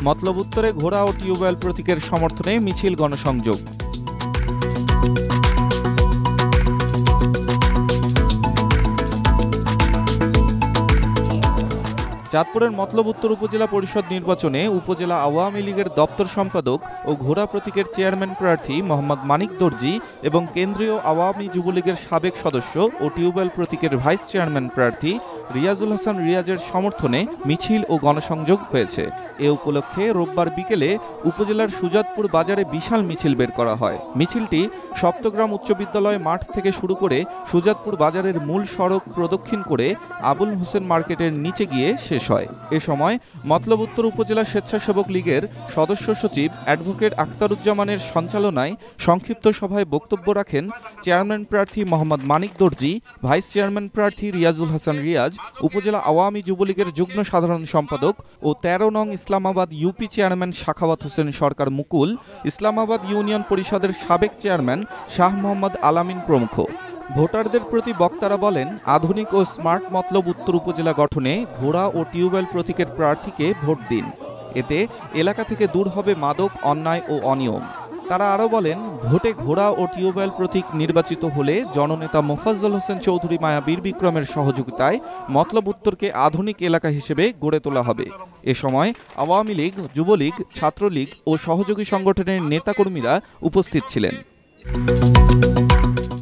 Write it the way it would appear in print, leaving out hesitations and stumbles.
মতলব উত্তরে ঘোড়া ও টিউবওয়েল প্রতীকের সমর্থনে মিছিল গণসংযোগ। চাঁদপুরের মতলব উত্তর উপজেলা পরিষদ নির্বাচনে উপজেলা আওয়ামী লীগের দপ্তর সম্পাদক ও ঘোড়া প্রতীকের চেয়ারম্যান প্রার্থী মোহাম্মদ মানিক দর্জি এবং কেন্দ্রীয় আওয়ামী যুবলীগের সাবেক সদস্য ও টিউবওয়েল প্রতীকের ভাইস চেয়ারম্যান প্রার্থী রিয়াজুল হাসান রিয়াজের সমর্থনে মিছিল ও গণসংযোগ হয়েছে। এ উপলক্ষে রোববার বিকেলে উপজেলার সুজাতপুর বাজারে বিশাল মিছিল বের করা হয়। মিছিলটি সপ্তগ্রাম উচ্চ বিদ্যালয় মাঠ থেকে শুরু করে সুজাতপুর বাজারের মূল সড়ক প্রদক্ষিণ করে আবুল হোসেন মার্কেটের নিচে গিয়ে শেষ হয়। এ সময় মতলব উত্তর উপজেলা স্বেচ্ছাসেবক লীগের সদস্য সচিব অ্যাডভোকেট আখতারুজ্জামানের সঞ্চালনায় সংক্ষিপ্ত সভায় বক্তব্য রাখেন চেয়ারম্যান প্রার্থী মোহাম্মদ মানিক দর্জি, ভাইস চেয়ারম্যান প্রার্থী রিয়াজুল হাসান রিয়াজ, উপজেলা আওয়ামী যুবলীগের যুগ্ম সাধারণ সম্পাদক ও ১৩ নং ইসলামাবাদ ইউপি চেয়ারম্যান সাখাওয়াত হোসেন সরকার মুকুল, ইসলামাবাদ ইউনিয়ন পরিষদের সাবেক চেয়ারম্যান শাহ মোহাম্মদ আলামিন প্রমুখ। ভোটারদের প্রতি বক্তারা বলেন, আধুনিক ও স্মার্ট মতলব উত্তর উপজেলা গঠনে ঘোড়া ও টিউবওয়েল প্রতীকের প্রার্থীকে ভোট দিন। এতে এলাকা থেকে দূর হবে মাদক, অন্যায় ও অনিয়ম। তারা আরও বলেন, ভোটে ঘোড়া ও টিউবওয়েল প্রতীক নির্বাচিত হলে জননেতা মোফাজ্জল হোসেন চৌধুরী মায়া বীর বিক্রমের সহযোগিতায় মতলব উত্তরকে আধুনিক এলাকা হিসেবে গড়ে তোলা হবে। এ সময় আওয়ামী লীগ, যুবলীগ, ছাত্রলীগ ও সহযোগী সংগঠনের নেতাকর্মীরা উপস্থিত ছিলেন।